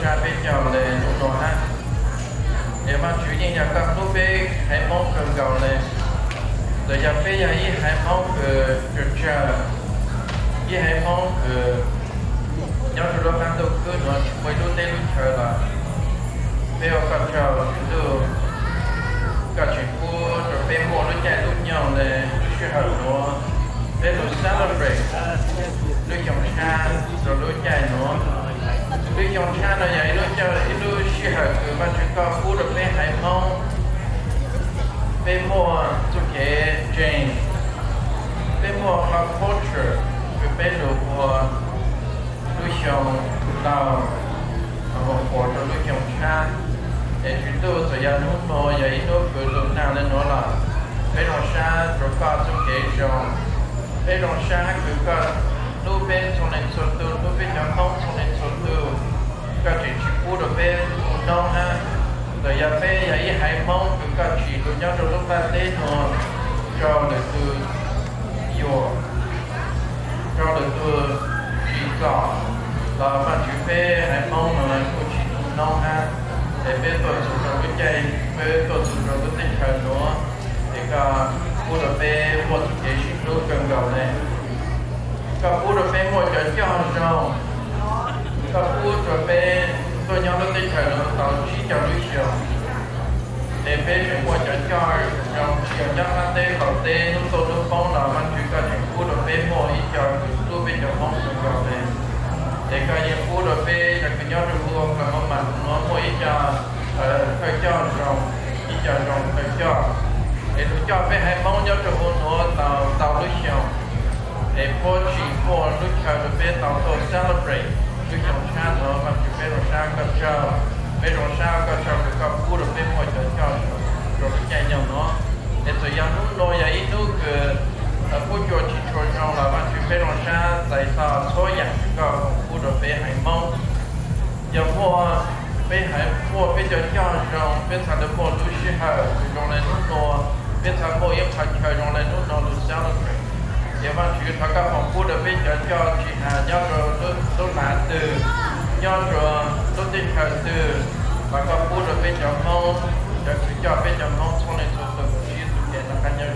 cha bên nhau lên lúc đó ha để mà chủ nhân nhà các lúc bé hãy mong cần cầu lên rồi nhà bé nhà ý hãy mong được chờ ý hãy mong nhau từ lúc ăn tôi cứ nói mấy lúc tên lúc chờ là bây giờ các chờ từ các chuyện cũ rồi bé mua nó chạy lúc nhau lên chưa hợp nữa để lúc celebrate lúc dòng cha rồi lúc chạy nữa lúc dòng cha là vậy lúc chơi lúc chưa hợp từ mà chúng ta cũ được bé hãy mong bé mua cho cái Jane bé mua các culture rồi bé được mua lúc dòng tàu một bộ cho lúc dòng cha để chúng tôi sẽ ra lúc nó vậy nó cứ lúc nào lên nó là bé đồng xa rồi có cho cái dòng bé đồng xa cứ có lúc bên trong này số tư lúc bên trong không trong này số tư các chị chỉ phụ được bên đông ha rồi giờ bé vậy hãy mong cứ các chị lúc nhau rồi lúc ta lên nó cho được từ yêu cho được từ chỉ có là mà chú bé hãy mong là cô chị đông ha để bé tôi sử dụng cái chạy bé tôi sử dụng cái tinh thần nữa để cả phụ được bé một cái gì đó cần cầu này cả phụ được bé một cái cho rồi cả phụ được bé tôi nhớ nó tinh thần nó tạo chỉ cho lý tưởng để bé chúng một cái cho trong chiều nhất là tê cầu tê lúc tôi lúc phong là mình chỉ cần phụ được bé một ít cho tôi bên trong phong cần cầu này để coi như phụ được bé là cái nhớ được luôn là một mặt nó mỗi ít cho phải cho rồng ít cho rồng phải cho để lúc cho bé hãy mong nhớ được luôn nó tàu lúc chiều để phụ chỉ phụ lúc chiều được bé tàu tôi celebrate lúc chiều sáng nữa mà chỉ bé rồi sáng có cho bé rồi sáng có cho được có phụ được bé mỗi cho rồi cái chạy nhau nó để tụi nhau lúc nói vậy lúc phụ cho chỉ cho nhau là mà chỉ bé rồi sáng tại sao số dạng có phụ được bé hãy mong giờ mua bé hãy mua bé cho rồng bé thành được mua lúc xí hở rồng này lúc nó bé thành mua yếm thành trời rồng này lúc nó lúc sáng lúc này giờ mà chỉ thằng các phòng phụ được bé cho chỉ nhau rồi lúc nãy từ nhau rồi lúc tinh thần từ và các phụ được bé cho mong cho bé cho mong xong này số từ chỉ từ cái nó khác nhau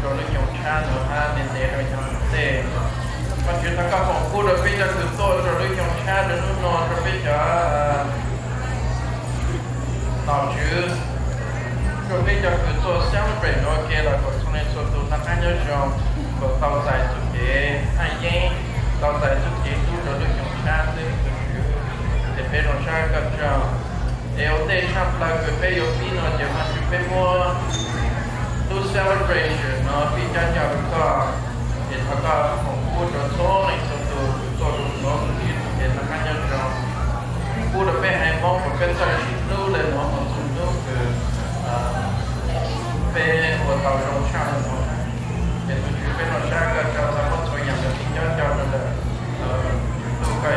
rồi lúc nhung cha nữa ha nên để rồi nhau để mà chỉ thằng các phòng phụ được bé cho từ tôi rồi lúc nhung cha đến lúc nó rồi bé cho tao chứ rồi bây giờ cứ tôi celebrate nó kia là có xong này số từ nó khác nhau rồi có tao giải chút cái hay nhé tao giải chút cái tu rồi lúc nhung cha đến để bé nó cha gặp cho để ở đây chăm là cứ bé yêu pin nó chỉ mà chỉ bé mua tu celebration nó pin cho nhau có để thằng các phòng phụ được số này số từ số nó để nó khác nhau rồi phụ được bé hay mong một cái giải lưu lên nó một số lưu từ bé của tàu trong cha nó để tôi chỉ bé nó cha gặp cho nó một số nhà được cho nó là lưu cái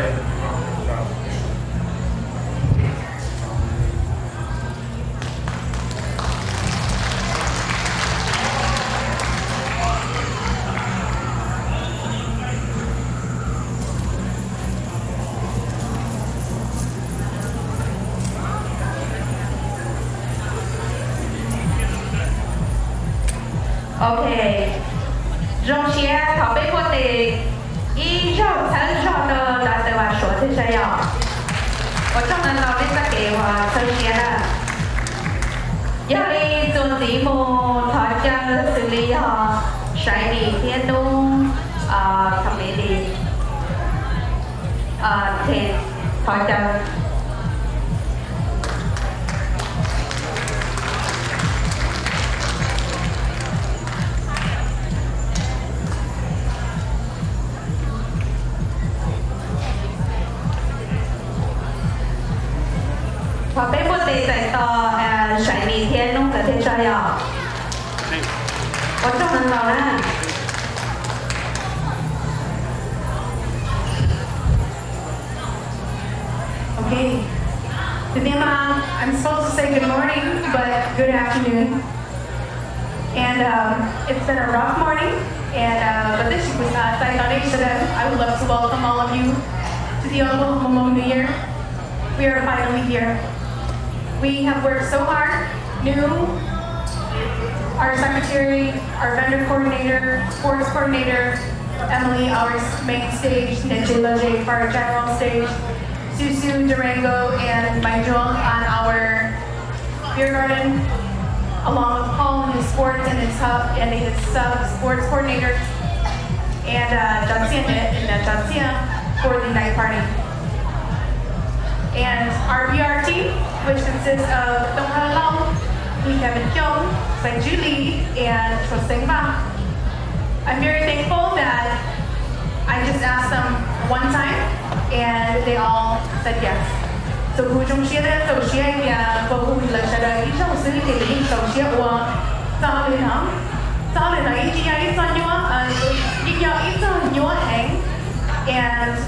OK， 荣幸他被我的一绕三绕的来对我说的这样，我专门到那个给我首先呢，要你做节目，他讲xử lý họ sai đi thiên đông thẩm mỹ đi thì họ chẳng họ biết một tí giải tỏ sai đi thiên đông cái thế sao vậy? 我这么老呢。Okay. Ma'am, I'm supposed to say good morning, but good afternoon. And it's been a rough morning, and but this was I would love to welcome all of you to the Hmoob New Year. we are finally here. We have worked so hard. Our secretary, our vendor coordinator, sports coordinator, Emily, our main stage, Nejulaje for our general stage, Xyoo, Durango, and Mahjong on our beer garden, along with Paul and his sports and his hub and his sports coordinator, and Jansia and Jansia for the night party. And our PR team, which consists of Dong Ha Long, Peb Caug, Julie, and Troseng Ba. I'm very thankful that I just asked them one time, and they all said yes. So who trong chia ra tàu chia nhà và who là trả lời trong sự kiện này tàu chia của sao lên hả? Sao lên là ít ít cho nhau, ít cho nhau hang. And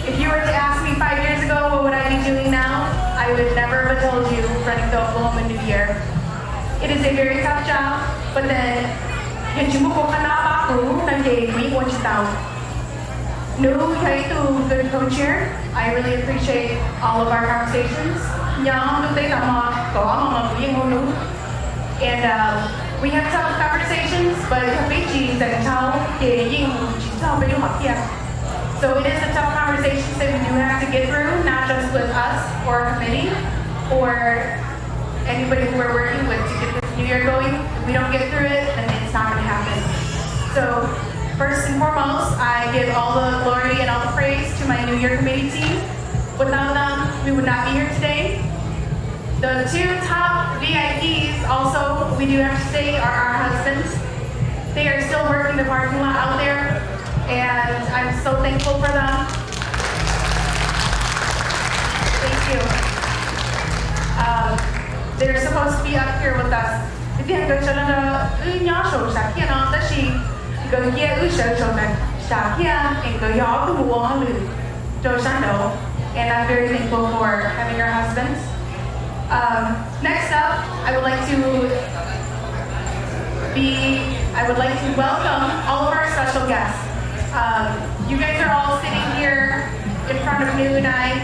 if you were to ask me 5 years ago what would I be doing now, I would never have told you running the Oklahoma New Year. It is a very tough job, but then hiện chúng tôi có nói bác cũ đang về Mỹ muốn chỉ tàu. Nếu thấy từ good co-chair, I really appreciate all of our conversations. Nhóm lúc đấy là mà có mà cũng yên ngôn And we have tough conversations, but have biết gì dành cho để yên chỉ cho bên học kia. So it is a tough conversation that we do have to get through, not just with us or a committee or anybody who we're working with to get this new year going. If we don't get through it, then it's not going to happen. So first and foremost, I give all the glory and all the praise to my New Year committee team. Without them, we would not be here today. The two top VIPs also, we do have to say, are our husbands. They are still working the parking lot out there, and I'm so thankful for them. Thank you. They're supposed to be up here with us. And I'm very thankful for having our husbands. Next up, I would like to welcome all of our special guests. You guys are all sitting here in front of New and I.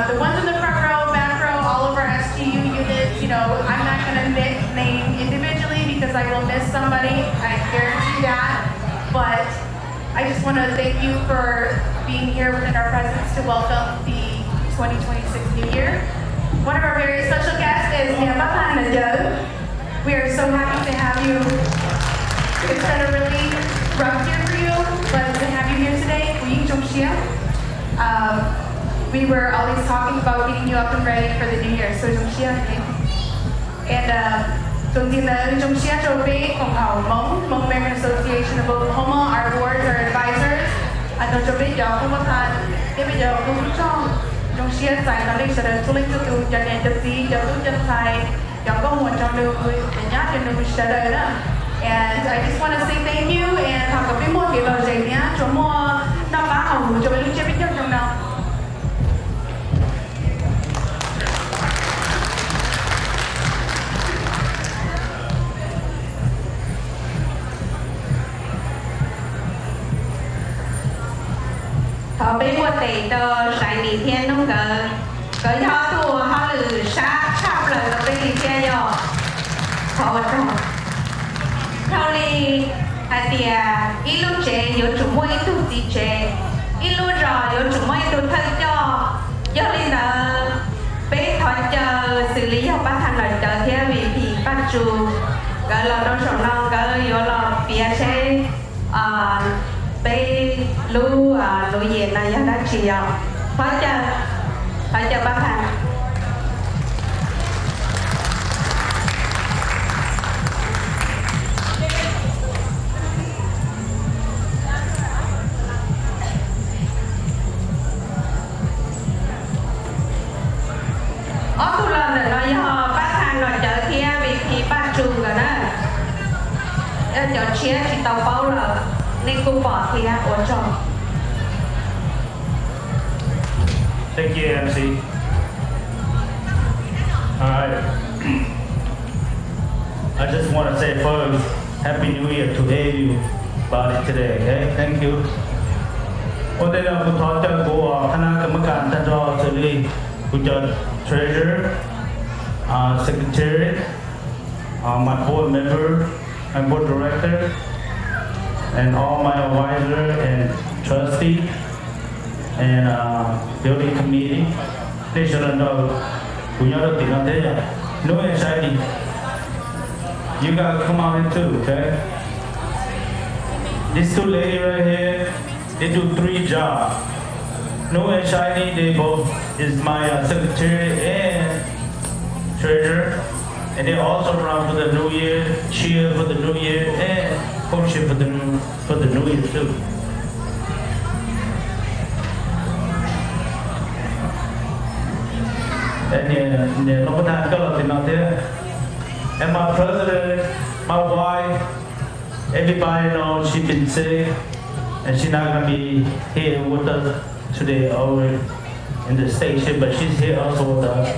The ones in the front row, back row, all of our STU units, I'm not going to name individually because I will miss somebody, I guarantee that. But I just want to thank you for being here within our presence to welcome the 2026 New Year. One of our very special guests is Nyob. We are so happy to have you. It's been a really rough year for you, but to have you here today, we were always talking about getting you up and ready for the New Year, so and Hmong American Association of Oklahoma, our boards, our advisors, and I just want to say thank you and talk a bit more about Thọ bên quốc tế tờ sải lý thiên nông cờ do tù họ lử sát chạp lời tờ bên lý thiên yo thọ vật thọ thọ lý hà tìa ý lúc chế yếu chủ môi tù gì chế ý lúc rõ yếu chủ môi tù thân cho do lý nợ bế thọ chờ xử lý học bác thằng lời chờ theo vì thì bác chủ cờ lò đông sổ nông cờ yếu lò phía chế bế lưu diện này đã chỉ phải chờ bác thằng ở khu lần để nói bác thằng nói chờ kia vì thì bác trù rồi đó chờ chia thì tàu bao là nên cô bỏ thì đã ổn rồi. Thank you, MC. All right. I just want to say first, Happy New Year to everybody today. Okay, thank you. One day I thought that go Hana Kamakan Tanjo with the treasurer, secretary, my board member, my board director, and all my advisor and trustee and building committee. They should know we are the no anxiety. You gotta come out here too, okay? These two ladies right here, they do 3 jobs. No and Shiny, they both is my secretary and treasurer. And they also run for the new year, cheer for the new year, and coaching for the new year too. And no time color not there. And my president, my wife, everybody knows she's been sick, and she's not gonna be here with us today over in the station, but she's here also with us.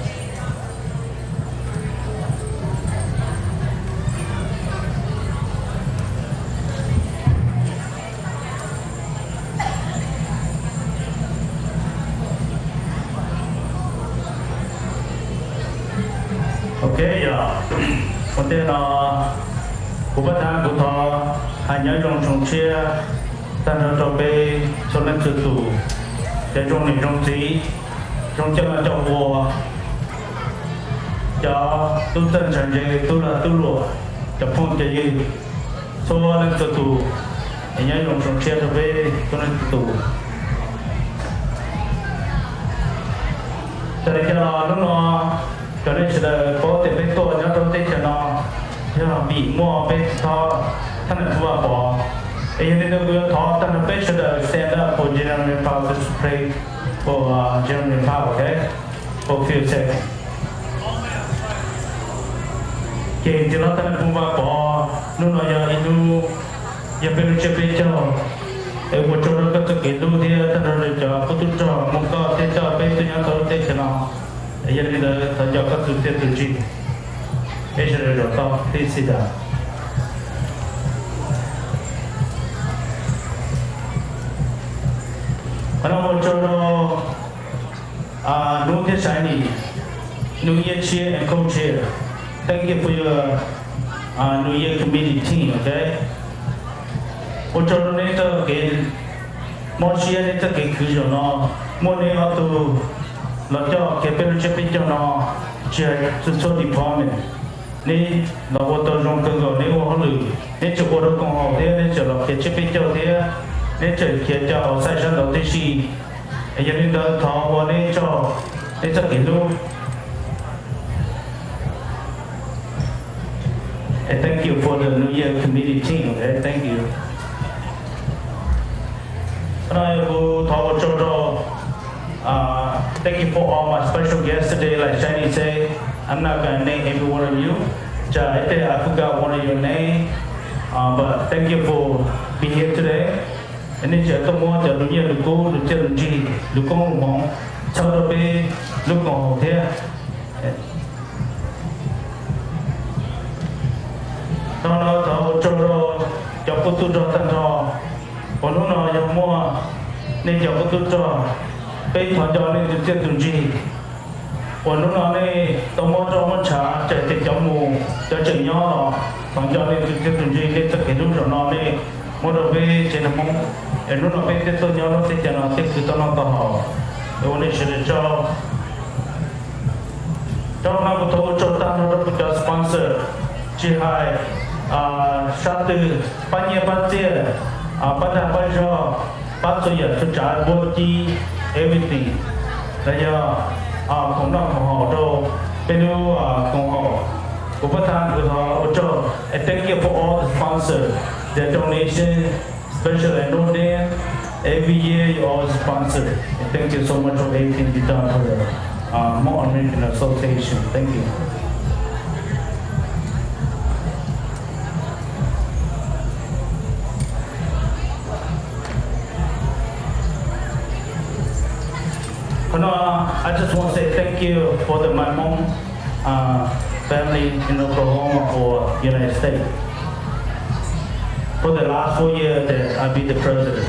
Okay, yeah. One day, cô bắt thang cô thọ hai nhớ trong trong chia ta nó cho bé cho nên sự tù để trong này trong trí trong chân là trong vua cho tu tân sản dây tu là tu lụa cho phong cho gì cho nên sự tù để nhớ trong chia cho bé cho nên sự tù cho nên cái đó nó cho nên sẽ có thể biết tôi nhớ trong tết cho nó bị mua bên thọ thân là thua bỏ. And then we talk and the should stand up for General Power to pray for General Power, okay? For a few seconds. Okay, thì nó thân cũng vào bỏ nó nói giờ inu giờ bên chơi bên cho em một chỗ đó có cái lu thì thân rồi cho có tụt cho một cái thế cho bên tôi nhớ tôi thế cho nó giờ thì là thật cho các tụt thế tụt chi bây giờ rồi to thì xí đã. Hello, Jodo. New Year Shiny, New Year cheer and co-chair. Thank you for your New Year committee team, okay? Jodo later again, more cheer later again, you know, more name up to Lato, Capital Champion, chair to department. Ni là ô tô trong cơ sở nếu họ lười nếu chụp ô tô công họ thế nên chờ là cái chế biến cho thế nên chờ kia cho sai sót đầu tiên gì anh em nên thọ và nên cho kiến luôn. And thank you for the New Year committee team. Okay, thank you. Anh cô thọ cho thank you for all my special guests today. Like Shiny say, I'm not gonna name every one of you. I forgot one of your name, but thank you for being here today. And then tôi muốn cho những người cô được chơi được gì, được con mong sau đó về lúc còn thế. Nó cho cô tu cho tân cho, còn lúc nào giờ mua nên cho cô tu cho, bây giờ cho nên được chơi được gì. Còn lúc nào này tôi muốn cho một trả chạy từ trong mù cho chừng nhỏ rồi, còn cho nên được chơi được gì nên tất cả lúc rồi nó này mua đồ về trên mông, lúc nào về tôi nhớ nó sẽ cho nó tiếp tục nó to họ, tôi nên sẽ cho nó có thấu cho ta nó được cho sponsor, chỉ hai sát từ bao nhiêu bao nhiêu, bắt đầu bây giờ bắt đầu cho trả vô chi everything, là do cũng là của họ đâu, bên đó của họ, của phát thanh của họ cho, and thank you for all the sponsors, the donation, especially no day, every year you all sponsor, and thank you so much for everything you done for the Hmoob American Association. Thank you. I just want to say thank you for my mom family in Oklahoma or United States. For the last 4 years that I've been the president.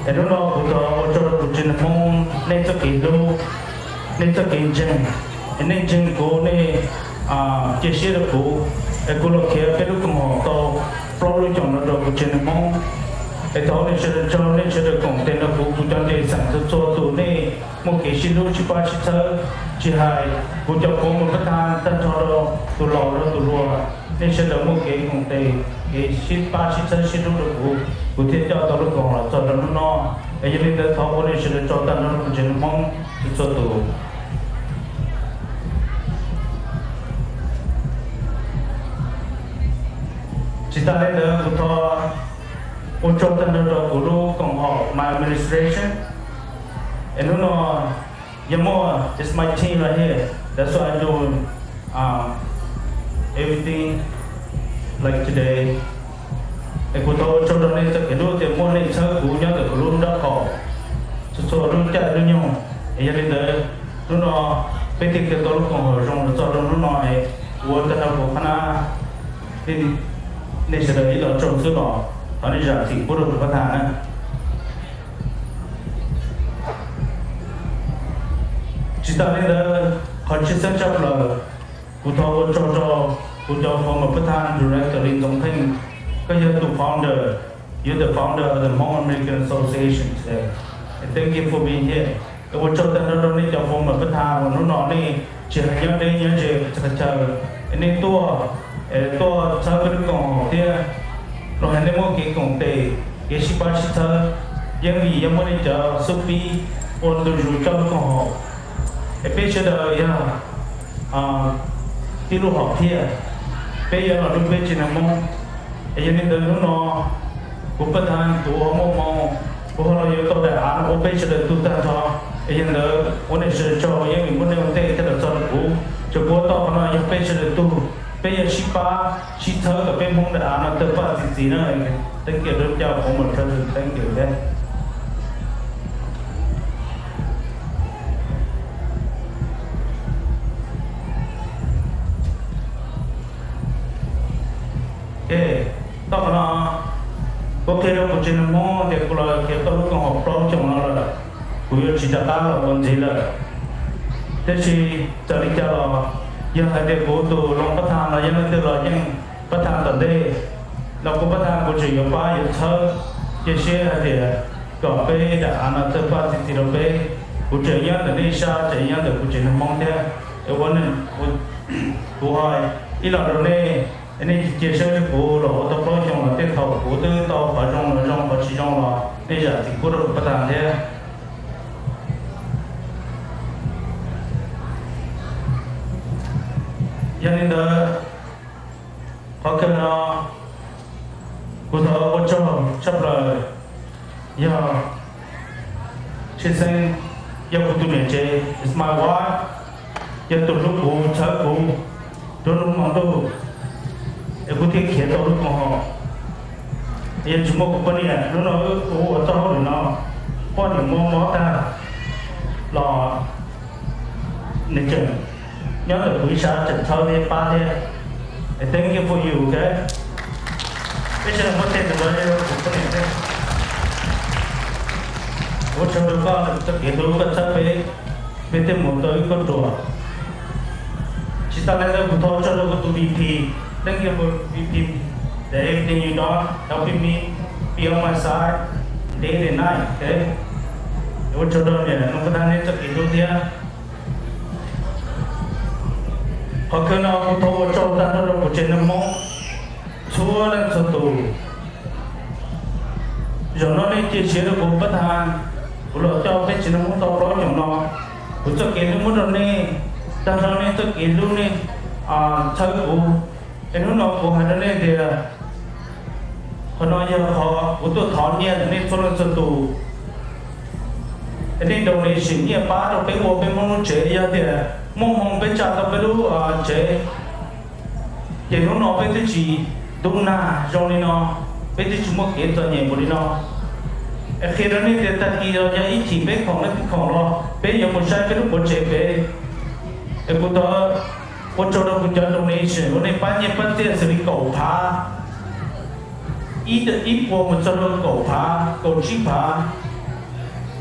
Em lúc đó cũng có cho được trên mông nên cho kỹ lưu nên cho kỹ chân nên chân cố nên chia sẻ được cố em cố lúc kia cái lúc cũng họ to pro lúc chọn nó được trên mông em tháo nên sẽ được công tên là cố cũng cho nên sản xuất cho tụ nên một cái xin lưu chỉ ba chỉ thơ chỉ hai cũng cho cố một cái than tân cho đó tụ lò đó tụ lùa nên sẽ được một cái công tên cái xin ba chỉ thơ xin lưu được cố thiết cho tao lúc còn là cho nó bây giờ mình đã tháo bỏ đi sự cho ta nó trên mong cho tụ chỉ ta lấy được của thọ ô cho ta nó được của lu còn họ my administration and nó you more it's my team right here that's why I'm doing everything like today của tôi cho nên tất cả đối tượng môn này sơ của nhau được luôn đã có số luôn chạy luôn nhau bây giờ đến đây lúc nó bên kia tôi lúc còn ở trong cho nó nói của tân học của khana nên sẽ được ý trong số đó ở đây giờ thì có được phát thản chỉ ta đến đây còn chia sẻ chấp là của tôi cho phong một phát thản director liên tổng thanh because you're the founder of the Hmong American Association today. And thank you for being here. Cái bộ trò tên nó đi cho phong mà bất hà và nó nói đi chỉ là nhớ đây nhớ gì chắc chờ nên tua sau cái còn kia rồi hành đến một cái công ty cái ship ba ship thơ nhưng vì em muốn đi chờ Sophie ôn đồ rủ cho con họ cái bây giờ đi du học kia bây giờ là đúng bây giờ là mong bây giờ nên nó cũng bắt đầu tụ họ mong của họ yêu cầu đại án của bây giờ tụ ta cho bây giờ là vấn đề sự cho những mình muốn đem tới cái đó cho cho của tao nó yêu bây giờ tụ bây giờ shippa ship thơ ở bên mong đại án nó tự phát gì nữa thank you rất chào của mình thân thank you đấy tao nó có thể là một chuyện mò để cô là cái tao lúc còn học pro trong nó là cô yêu chỉ ta là còn gì là thế thì cho đi cho giờ hai đứa cô tụ lòng bắt thang là những thứ là những bắt thang tận đây là cô bắt thang cô chỉ có ba yêu thơ chia sẻ hai đứa có bé đã ăn ở tập phát thì đâu bé cô chỉ nhớ là đi xa chỉ nhớ là cô chỉ mong thế cái vấn đề cô hỏi ý là rồi này nên chia sẻ với cô là họ tập nói trong là tiếp học cô tư tao ở trong và chỉ trong là bây giờ thì cô được bắt đầu thế cho nên là họ cần là cô thợ cô cho chấp lời giờ chia sẻ giờ cô tụi mình chơi it's my wife giờ tụi lúc cô chờ cô tụi lúc mong đâu em có thể khiến tao lúc mà họ em chúng một cái này nó nói ô tao thì nó có điểm mò ta là nên chừng nhớ là quý xã chừng thâu đi ba đi thank you for you okay bây giờ có thể được nói được cái này đấy ô trong đó có tất cả đồ vật sắp về bên thêm một tới con đồ chỉ ta lấy được một thôi cho nó có tụ VP. Thank you for everything you done, helping me be on my side day and night. Okay. What you're doing here, no matter how much you do there. Họ cứ nói một thâu cho ta nó được trên năm mông, xua lên số tù. Rồi nó đi chia sẻ được cùng bất hàng, của lo cho cái chuyện nó muốn tao đó nhỏng nó, của cho kiến nó muốn rồi nè, ta cho nên cho kiến luôn nè, chơi của nên nó của hai đứa này thì họ nói như họ của tôi thọ nhiên nên cho nên tù nên đầu này xin như ba đầu bên bộ bên mong chế ra thì mong bên cha tao bên đủ chế thì nó bên cái gì đúng na cho nên nó bên cái chúng một cáiตัวnhẹ một đi nó khi đó nên thì ta khi đó giờ ít chỉ bên phòng nó phòng lo bên giờ một sai bên lúc một chế về em cũng đó một chỗ đó cũng cho donation, hôm nay bán nhiêu bán tiền xử lý cầu phá, ít bộ một chỗ đó cầu phá, cầu chi phá,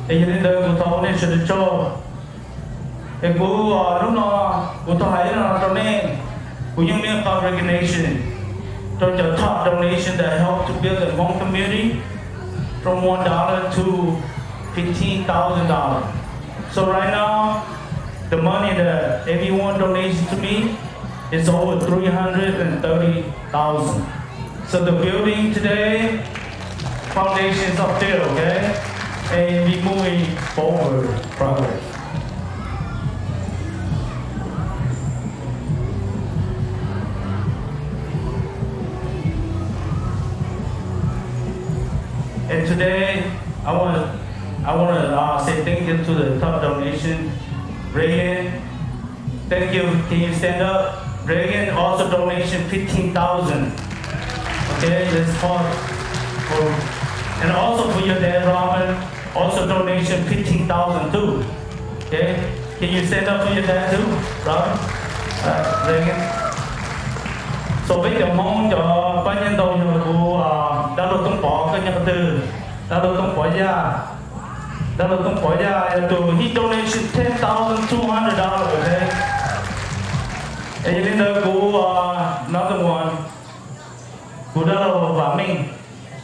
Ấy nên đời của thọ nên sẽ được cho. Cái cú lúc nó của thọ ấy nó cho nên của những miếng congregation cho the top donation that helped to build the Hmong community from $1 to $15,000. So right now, the money that everyone donates to me is over $330,000. So the building today, foundation is up there, okay? And we're moving forward, progress. And today, I want to say thank you to the top donation, Reagan. Thank you. Can you stand up? Reagan also donation 15,000. Okay, this part for, and also for your dad, Robin, also donation 15,000 too. Okay, can you stand up for your dad too, Robin? Reagan. So với cảm ơn cho ban nhân đầu của đã được công bố cái nhân từ đã được công bố ra to he donation $10,200, okay? And then the another one của đó là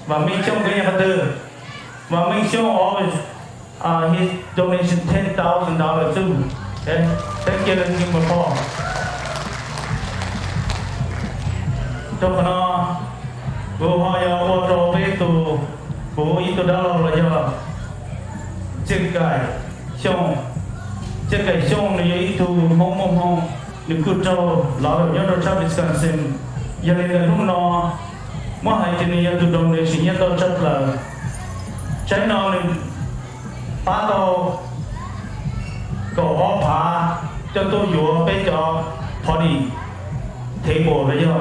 và mình trong cái nhân từ và mình show always his donation $10,000 too. Okay, thank you, and give him a call. Trong đó, cô họ yêu trò về tụ, cô ít tụ đó là do chiếc cày xong này ít tụ mong được cứ trâu lão nhớ đâu chấp Wisconsin, giờ này là lúc nó mà hai cái này tụ đồng này chỉ nhớ đâu chấp là trái nào này phá đâu cổ ó phá cho tôi vừa bây giờ party table rồi giờ.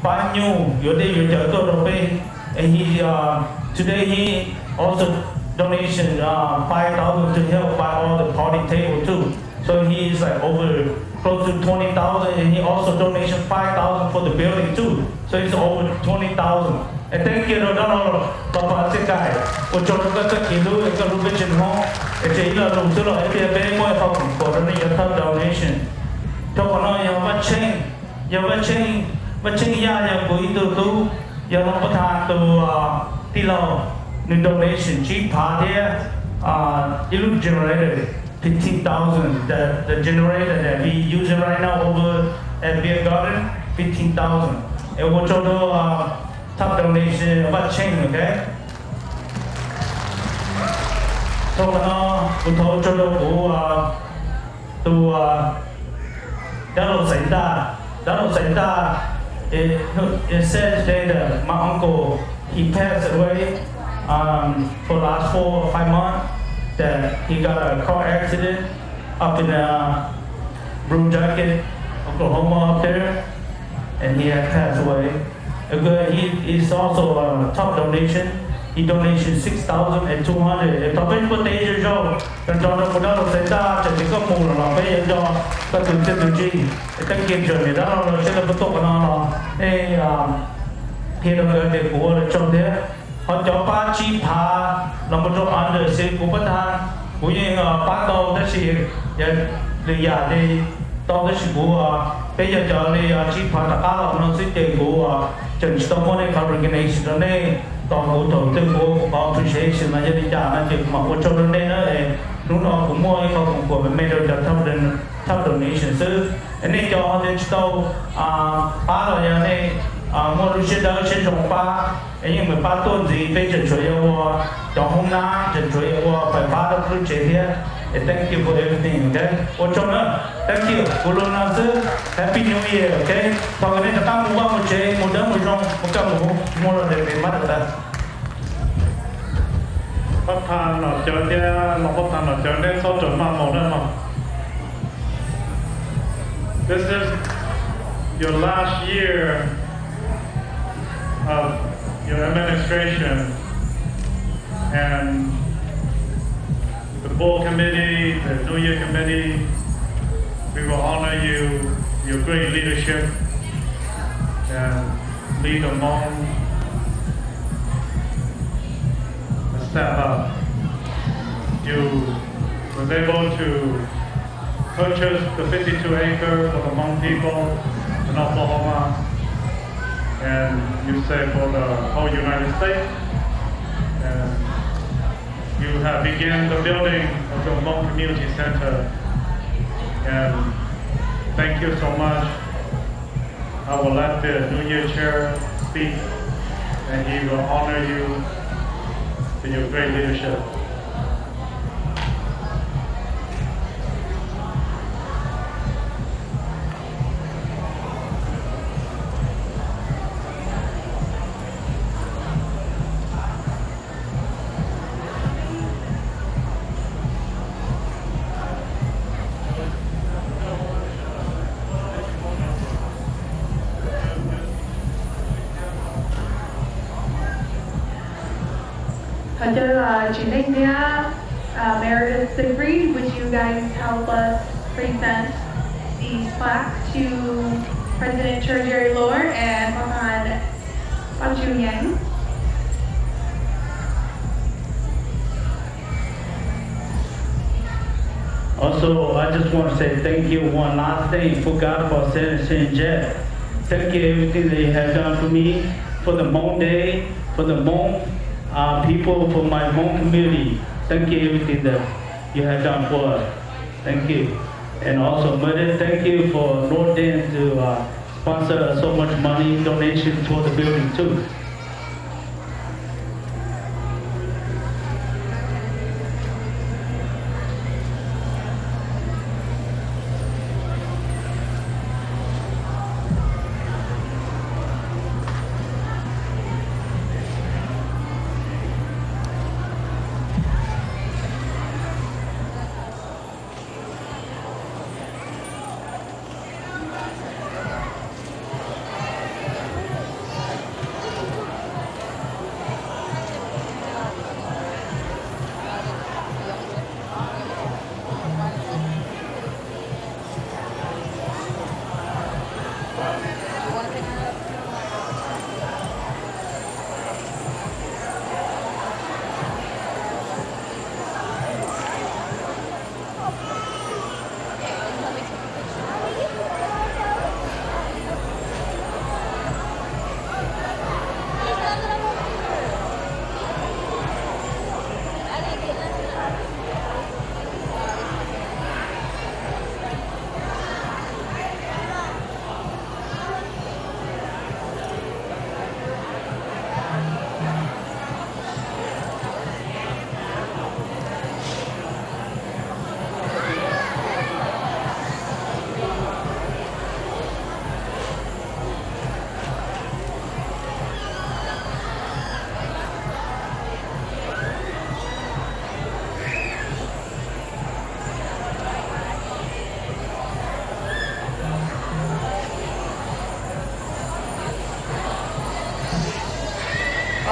Bao nhiêu your day your chợ tôi rồi bên and he today he also donation $5,000 to help buy all the party table too. So he is like over close to $20,000 and he also donation $5,000 for the building too. So it's over $20,000. And thank you đó là bà sẽ cài của cho các kỹ lưu các lưu bên trên họ chỉ là dùng số loại FBA mỗi phòng của đó là your top donation. Cho con nói your vật chất nhà của ý từ tu giờ nó có thang từ tỷ lệ nên donation cheap part here illusion generator 15,000 the generator that we using right now over at Beer Garden 15,000 and we'll show the top donation about chain, okay? So nó cũng thấu cho đâu của từ đã đâu xảy ra it said today that my uncle he passed away for the last 4 or 5 months that he got a car accident up in Blue Jacket, Oklahoma up there, and he had passed away. He is also a top donation. He donated $6,200. Tập bên quốc tế cho nó một đó là xảy ra chỉ có mù là bây giờ cho các từ chi các kiện chuẩn này đó là sẽ là bất tốt của nó đây hiện ở đây của trong thế họ cho ba chi phá là một trong under sẽ của bất han cũng như ba đầu đó chỉ để giả đi tao đó chỉ của bây giờ cho đi chi phá tất cả là nó sẽ tiền của Trần Stone Money Congregation đó này còn của tổ chức của appreciation là gia đình trả là chỉ mà của trong đây nữa thì lúc đó cũng mua cái của mình đều cho thăm donation sư nên cho họ đến tàu ba rồi nhà này mua lúc trước đó sẽ trồng ba nhưng mà ba tuần gì bây giờ chơi vào cho hôm nay chơi vào phải ba đó cứ chơi thế. Thank you for everything, okay? Ở trong đó, thank you. Cô luôn nói chứ, Happy New Year, okay? Còn cái này là ta mua một chế, một đứa một rong, một cái mua là để bắt được ta. Bắt thang là chơi thế, mà bắt thang là chơi nên sau chuẩn mà một nữa mà. This is your last year of your administration, and the Bull Committee, the New Year Committee, we will honor your great leadership and lead among the Tsiab Peb. you was able to purchase the 52 acre for the Hmong people in Oklahoma, and you say for the whole United States. And you have begun the building of the Hmong Community Center. And thank you so much. I will let the New Year Chair speak, and he will honor you for your great leadership. Meredith Siegfried, would you guys help us present these plaques to President Treasury Lord and Mohan Panchu Yang? Also, I just want to say thank you. One last thing, forgot about Senator Jet. Thank you everything that you have done for me, for the Hmong Day, for the Hmong people, for my Hmong community. Thank you everything that you have done for us. Thank you. And also, Mother, thank you for North End to sponsor so much money, donation for the building too.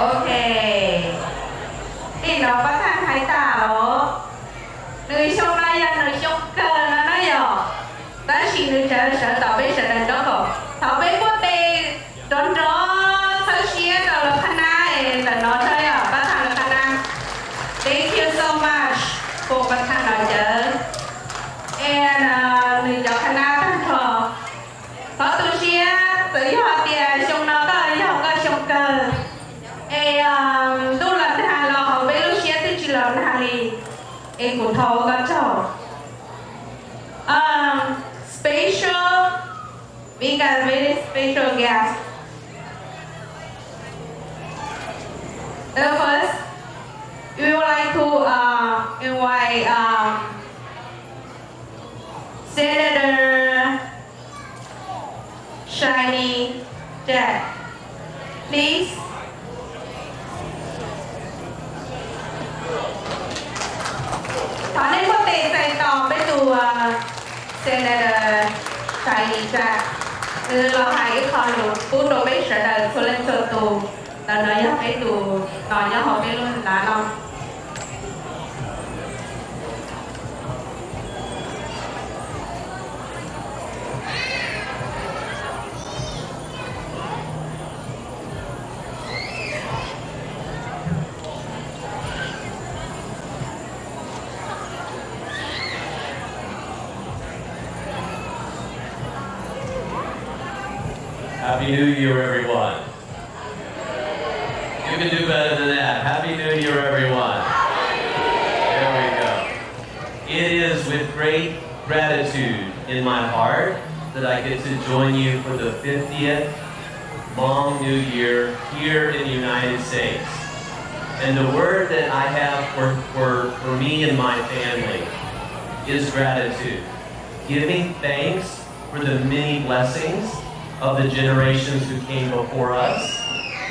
Ok. Thì nó có thằng thái tảo. Người xong ra ya người xong cơ nó nói dò. Đó chỉ người sợ tao biết sợ đàn đó cổ. Tao biết có tê trốn trốn sơ xía rồi là khăn ai là nó thôi à. Bắt thằng là khăn ăn. Thank you so much for bắt thằng nó chở. And người cho khăn ăn thằng thọ. Có tu xía tự họ tiền xong nó có xong cơ. Tôi là thằng lò họ với lúc xưa tôi chỉ là thằng đi cũng thầu các cháu special we got very special guest. First we would like to invite Senator Shiny Jack, please. Họ nên có thể dạy tỏ với tù Senator Shiny Jack.เราหายคอหลุดพูดโดยไม่เสียดายคนเล่นตัวตูแต่เนื้อไปตูตอนนี้เขาไม่รุ่นล้านเรา Happy New Year, everyone. You can do better than that. Happy New Year, everyone. There we go. It is with great gratitude in my heart that I get to join you for the 50th Hmong New Year here in the United States. And the word that I have for me and my family is gratitude. Giving thanks for the many blessings of the generations who came before us,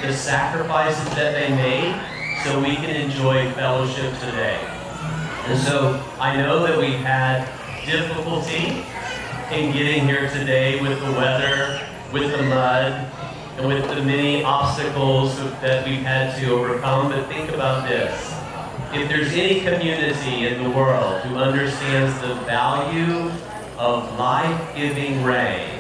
the sacrifices that they made so we can enjoy fellowship today. And so I know that we've had difficulty in getting here today with the weather, with the mud, and with the many obstacles that we've had to overcome. But think about this. If there's any community in the world who understands the value of life-giving rain,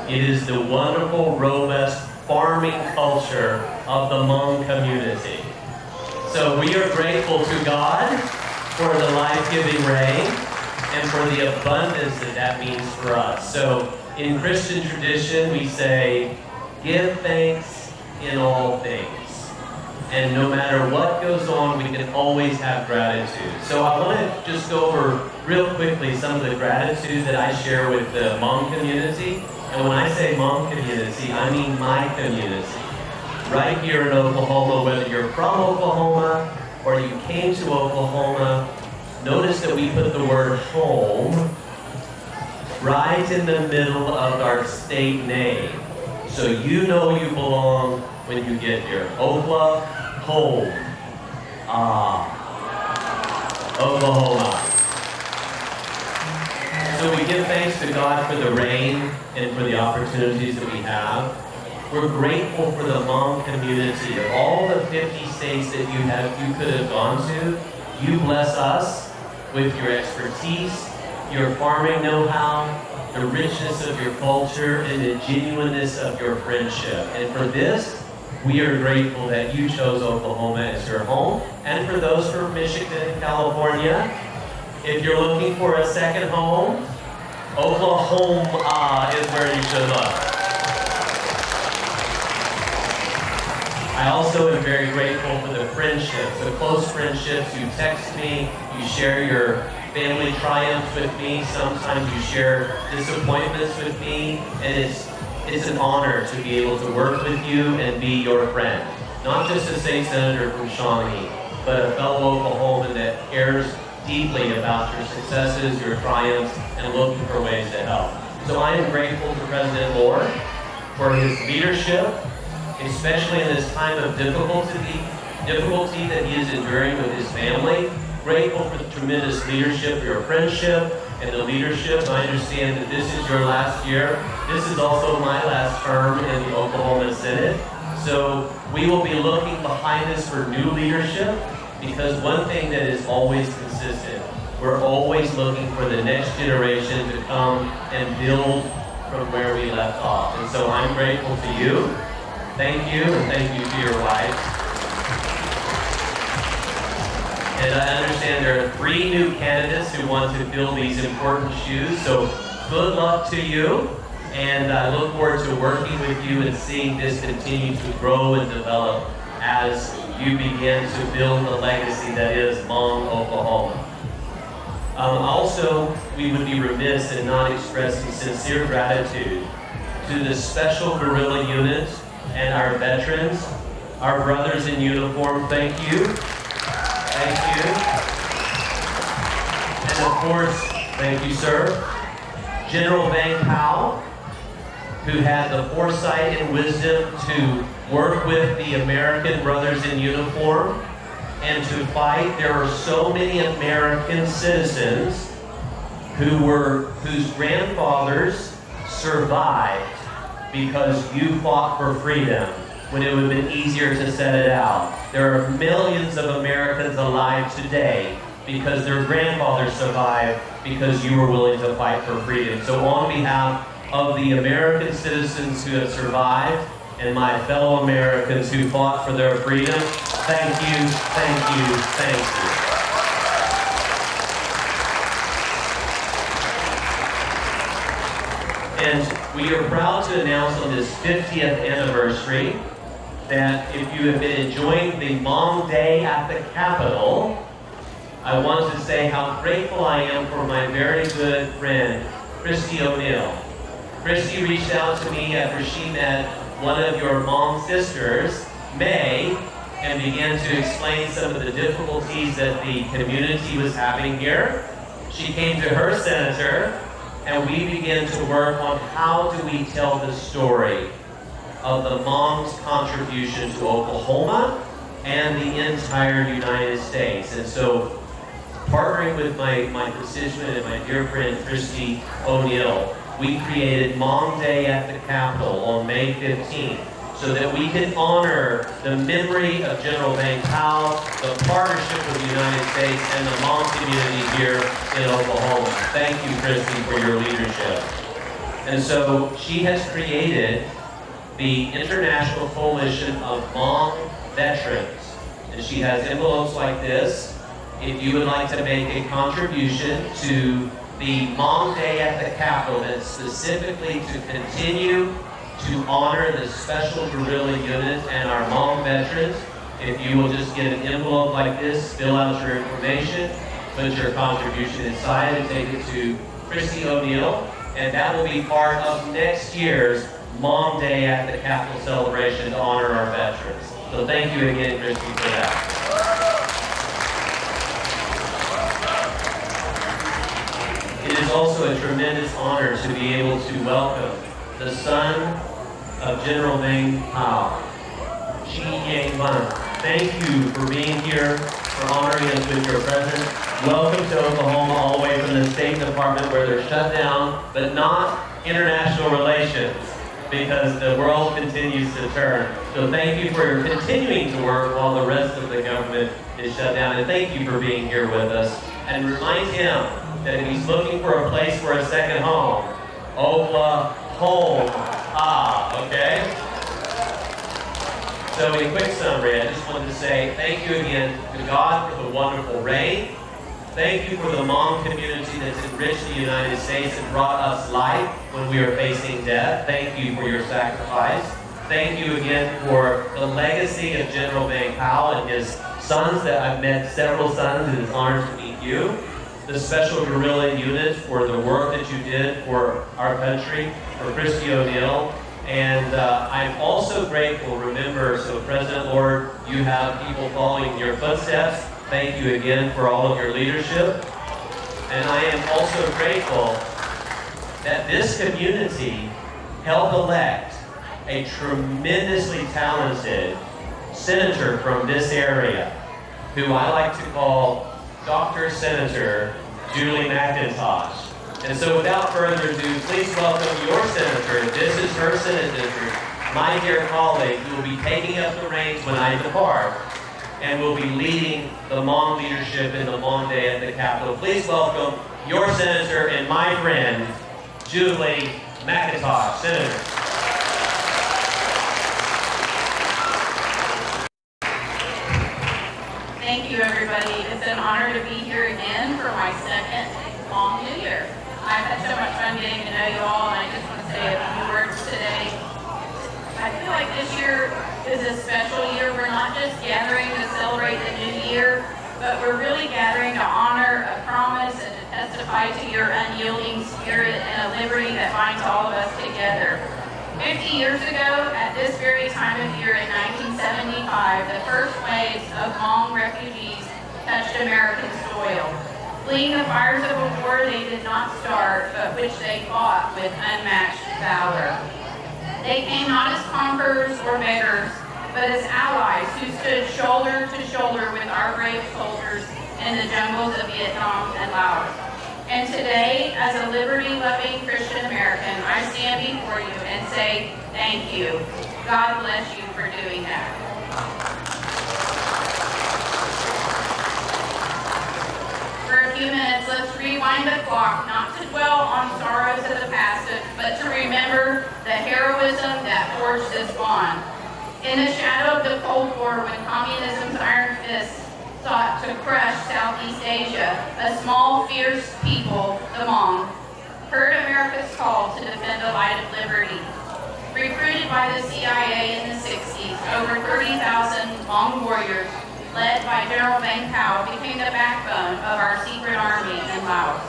it is the wonderful, robust farming culture of the Hmong community. So we are grateful to God for the life-giving rain and for the abundance that means for us. So in Christian tradition, we say, give thanks in all things. And no matter what goes on, we can always have gratitude. So I want to just go over real quickly some of the gratitude that I share with the Hmong community. And when I say Hmong community, I mean my community. Right here in Oklahoma, whether you're from Oklahoma or you came to Oklahoma, notice that we put the word home right in the middle of our state name. So you know you belong when you get here. Oklahoma. Oklahoma. So we give thanks to God for the rain and for the opportunities that we have. We're grateful for the Hmong community. Of all the 50 states that you could have gone to, you bless us with your expertise, your farming know-how, the richness of your culture, and the genuineness of your friendship. And for this, we are grateful that you chose Oklahoma as your home. And for those from Michigan and California, if you're looking for a second home, Oklahoma is where you should look. I also am very grateful for the friendships, the close friendships. You text me, you share your family triumphs with me, sometimes you share disappointments with me, and it's an honor to be able to work with you and be your friend. Not just a state senator from Shawnee, but a fellow Oklahoman that cares deeply about your successes, your triumphs, and looking for ways to help. So I am grateful to President Lord for his leadership, especially in this time of difficulty that he is enduring with his family. Grateful for the tremendous leadership, your friendship, and the leadership. I understand that this is your last year. This is also my last term in the Oklahoma Senate. So we will be looking behind us for new leadership, because one thing that is always consistent, we're always looking for the next generation to come and build from where we left off. And so I'm grateful to you. Thank you, and thank you to your wife. And I understand there are 3 new candidates who want to fill these important shoes, so good luck to you. And I look forward to working with you and seeing this continue to grow and develop as you begin to build the legacy that is Hmong, Oklahoma. Also, we would be remiss in not expressing sincere gratitude to the special guerrilla unit and our veterans, our brothers in uniform. Thank you. Thank you. And of course, thank you, sir, General Vang Pao, who had the foresight and wisdom to work with the American brothers in uniform and to fight. There are so many American citizens whose grandfathers survived because you fought for freedom when it would have been easier to set it out. There are millions of Americans alive today because their grandfathers survived because you were willing to fight for freedom. So on behalf of the American citizens who have survived and my fellow Americans who fought for their freedom, thank you, thank you, thank you. And we are proud to announce on this 50th anniversary that if you have been enjoying the Mom Day at the Capitol, I want to say how grateful I am for my very good friend, Christy O'Neill. Christy reached out to me after she met one of your mom's sisters, May, and began to explain some of the difficulties that the community was having here. She came to her senator, and we began to work on how do we tell the story of the mom's contribution to Oklahoma and the entire United States. And so, partnering with my constituent and my dear friend Christy O'Neill, we created Mom Day at the Capitol on May 15th so that we can honor the memory of General Peb Caug, the partnership with the United States, and the mom community here in Oklahoma. Thank you, Christy, for your leadership. And so she has created the International Coalition of Mom Veterans. And she has envelopes like this. If you would like to make a contribution to the Mom Day at the Capitol, that's specifically to continue to honor the special guerrilla unit and our mom veterans, if you will just get an envelope like this, fill out your information, put your contribution inside, and take it to Christy O'Neill, and that will be part of next year's Mom Day at the Capitol celebration to honor our veterans. So thank you again, Christy, for that. It is also a tremendous honor to be able to welcome the son of General Peb Caug, Xyoo. Thank you for being here, for honoring us with your presence. Welcome to Oklahoma, all the way from the State Department where they're shut down, but not international relations, because the world continues to turn. So thank you for your continuing to work while the rest of the government is shut down. And thank you for being here with us. And remind him that if he's looking for a place for a second home, Oklahoma, okay? So in quick summary, I just wanted to say thank you again to God for the wonderful rain. Thank you for the mom community that's enriched the United States and brought us life when we are facing death. Thank you for your sacrifice. Thank you again for the legacy of General Peb Caug and his sons that I've met, several sons, and it's an honor to meet you. The Special Guerrilla Unit for the work that you did for our country, for Christy O'Neill. And I'm also grateful, remember, so President Lord, you have people following in your footsteps. Thank you again for all of your leadership. And I am also grateful that this community helped elect a tremendously talented senator from this area, who I like to call Dr. Senator Julie McIntosh. And so without further ado, please welcome your senator. This is her Senate district, my dear colleague, who will be taking up the reins when I depart and will be leading the mom leadership in the Mom Day at the Capitol. Please welcome your senator and my friend, Julie McIntosh. Senator. Thank you, everybody. It's an honor to be here again for my second Long New Year. I've had so much fun getting to know you all, and I just want to say a few words today. I feel like this year is a special year. We're not just gathering to celebrate the new year, but we're really gathering to honor a promise and to testify to your unyielding spirit and a liberty that binds all of us together. 50 years ago, at this very time of year in 1975, the first waves of Hmong refugees touched American soil, fleeing the fires of a war they did not start, but which they fought with unmatched valor. They came not as conquerors or beggars, but as allies who stood shoulder to shoulder with our brave soldiers in the jungles of Vietnam and Laos. And today, as a liberty-loving Christian American, I stand before you and say thank you. God bless you for doing that. For a few minutes, let's rewind the clock, not to dwell on sorrows of the past, but to remember the heroism that forged this bond. In the shadow of the Cold War, when communism's iron fist sought to crush Southeast Asia, a small, fierce people, the Hmong, heard America's was called to defend the light of liberty. Recruited by the CIA in the 60s, over 30,000 Hmong warriors, led by General Peb Caug, became the backbone of our secret army in Laos.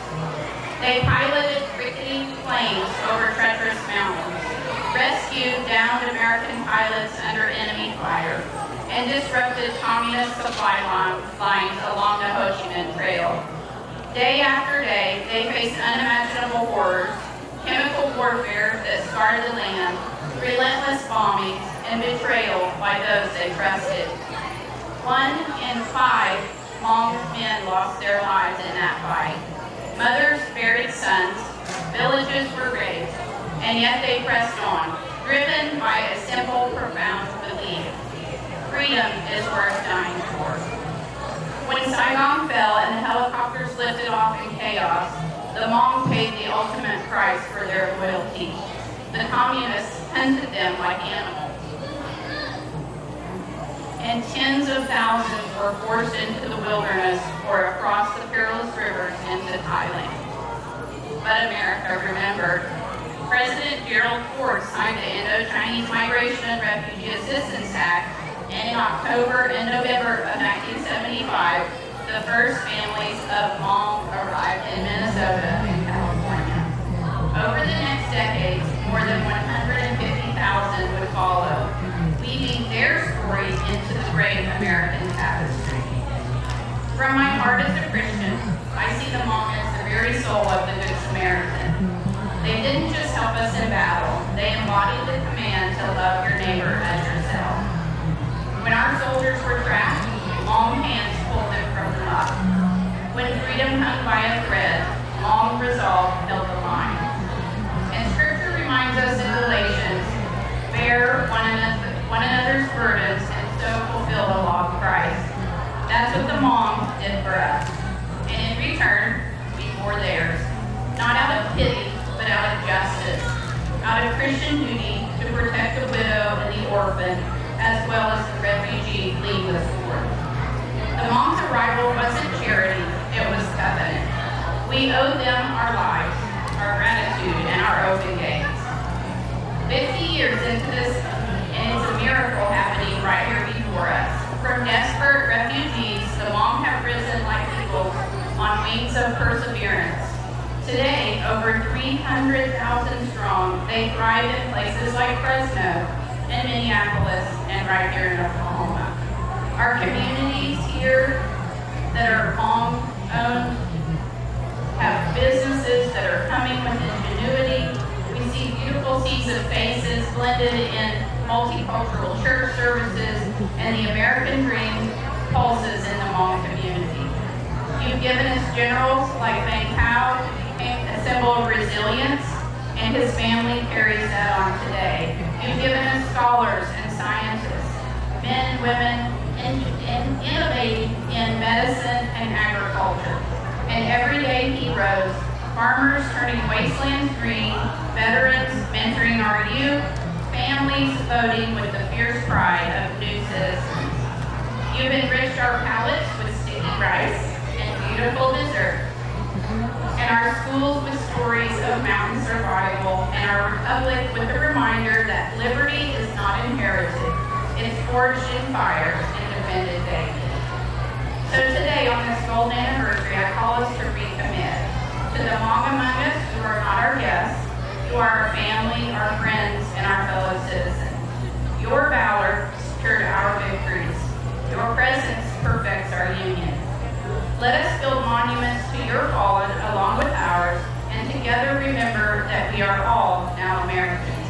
They piloted rickety planes over treacherous mountains, rescued downed American pilots under enemy fire, and disrupted communist supply lines along the Ho Chi Minh Trail. Day after day, they faced unimaginable horrors, chemical warfare that scarred the land, relentless bombings, and betrayal by those they trusted. 1 in 5 Hmong men lost their lives in that fight. Mothers buried sons, villages were raped, and yet they pressed on, driven by a simple, profound belief. Freedom is worth dying for. When Saigon fell and the helicopters lifted off in chaos, the Hmong paid the ultimate price for their loyalty. The communists hunted them like animals. And tens of thousands were forced into the wilderness or across the perilous rivers into Thailand. But America remembered. President Gerald Ford signed the Indo-Chinese Migration and Refugee Assistance Act, and in October and November of 1975, the first families of Hmong arrived in Minnesota and California. Over the next decades, more than 150,000 would follow, weaving their story into the great American tapestry. From my heart as a Christian, I see the Hmong as the very soul of the Good Samaritan. They didn't just help us in battle, they embodied the command to love your neighbor as yourself. When our soldiers were trapped, Hmong hands pulled them from the muck. When freedom hung by a thread, Hmong resolve held the line. And Scripture reminds us in Galatians, bear one another's burdens and so fulfill the law of Christ. That's what the Hmong did for us. And in return, we bore theirs. Not out of pity, but out of justice. Out of Christian duty to protect the widow and the orphan, as well as the refugee fleeing the sword. The Hmong's arrival wasn't charity, it was covenant. We owe them our lives, our gratitude, and our open gates. 50 years into this, and it's a miracle happening right here before us. From desperate refugees, the Hmong have risen like eagles on wings of perseverance. Today, over 300,000 strong, they thrive in places like Fresno and Minneapolis and right here in Oklahoma. Our communities here that are Hmong-owned have businesses that are coming with ingenuity. We see beautiful seas of faces blended in multicultural church services, and the American dream pulses in the Hmong community. You've given us generals like Peb Caug, a symbol of resilience, and his family carries that on today. You've given us scholars and scientists, men and women innovating in medicine and agriculture, and everyday heroes, farmers turning wastelands green, veterans mentoring our youth, families voting with the fierce pride of new citizens. You've enriched our palates with sticky rice and beautiful dessert, and our schools with stories of mountain survival, and our republic with the reminder that liberty is not inherited, it's forged in fire and defended daily. So today, on this golden anniversary, I call us to recommit. To the Hmong among us who are not our guests, who are our family, our friends, and our fellow citizens. Your valor secured our victories. Your presence perfects our union. Let us build monuments to your fallen along with ours, and together remember that we are all now Americans.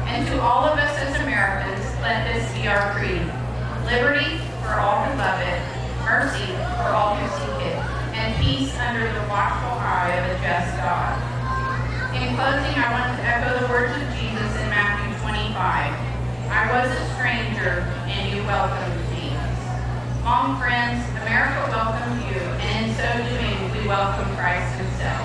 And to all of us as Americans, let this be our creed. Liberty for all who love it, mercy for all who seek it, and peace under the watchful eye of a just God. In closing, I want to echo the words of Jesus in Matthew 25. I was a stranger, and you welcomed me. Hmong friends, America welcomed you, and in so doing, we welcome Christ himself.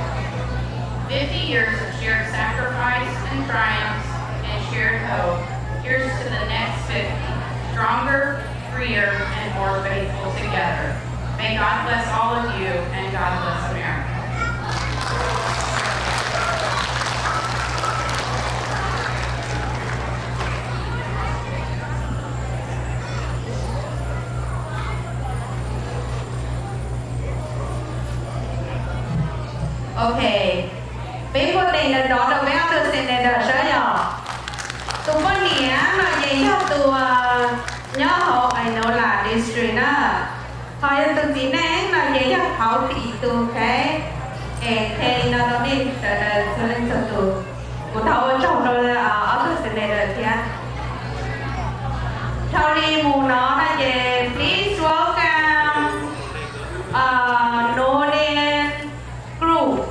50 years of shared sacrifice and triumphs and shared hope. Here's to the next 50, stronger, freer, and more faithful together. May God bless all of you, and God bless America. Okay. People think that daughter will do sin in the show. Tụi con nè nó dạy cho tụi nhớ hộ ai nói là district nữa. Thôi tụi chị nè nó dạy cho họ thì tụi cái thì nó đâu đi cho nên cho tụi của thầu trong rồi ở tụi sin này được chưa? Thầu đi mù nó là về please welcome Northern group.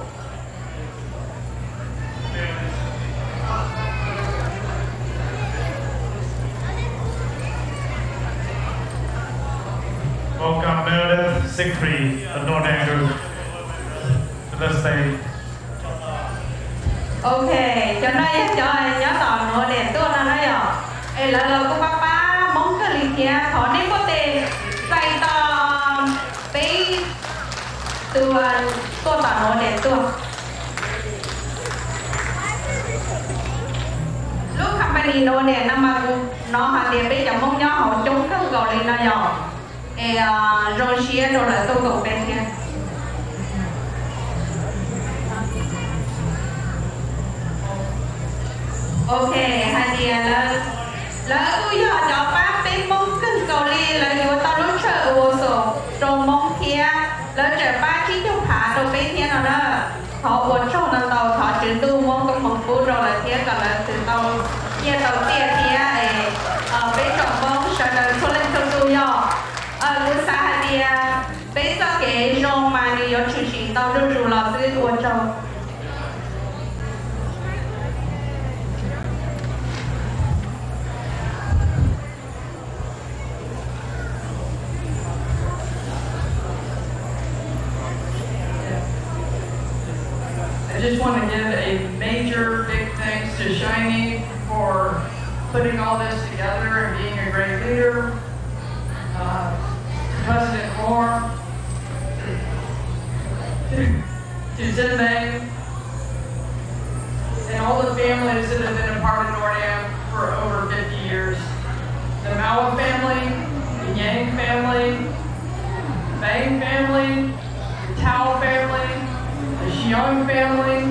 Welcome Meredith, Siegfried, the Northern group to the stage. Okay, cho nó nhớ tỏ nó để tôi nó nói rồi. Ê lỡ của papa mong cái gì kia, thọ nên có thể dạy tỏ bé tôi tỏ nó để tôi. Lúc company nó để nó hạt để bé chồng mong nhớ họ chống cái gọi lên nó rồi. Rồi chia rồi là tôi cầu bên kia. Ok, hai đứa là tôi giờ cho bác bên mong cần cầu đi là nhiều tao lúc chờ ô sổ trong mong kia là chờ bác chỉ cho phá trong bên kia nào đó họ buồn trong là tàu họ chỉ tu mong công mong phút rồi là kia còn là từ tàu kia tàu kia bên trong mong sợ là số lên trong tu do lúc xa hai đứa bên sau cái rong mà đi ở chương trình tàu đưa rủ là dưới buồn trong. I just want to give a major big thanks to Shiny for putting all this together and being a great leader. President Moore, to Zinbang, and all the families that have been a part of Nordam for over 50 years. The Mawa family, the Yang family, the Bang family, the Tao family, the Xyoo family,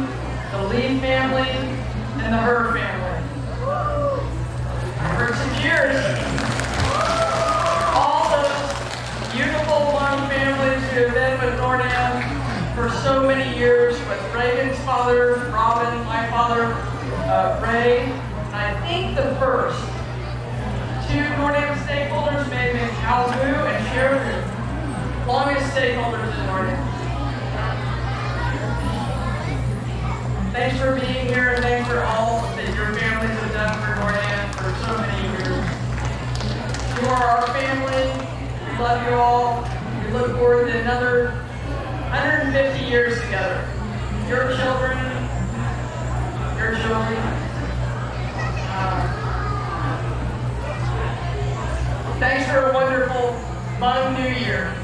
the Lee family, and the Her family. I heard some cheers. All those beautiful Hmong families who have been with Nordam for so many years, with Reagan's father, Robin, my father, Ray, and I think the first two Nordam stakeholders may have been Xyoo and Sheridan, longest stakeholders in Nordam. Thanks for being here, and thanks for all that your families have done for Nordam for so many years. You are our family. We love you all. We look forward to another 150 years together. Your children, your children. Thanks for a wonderful Hmong New Year.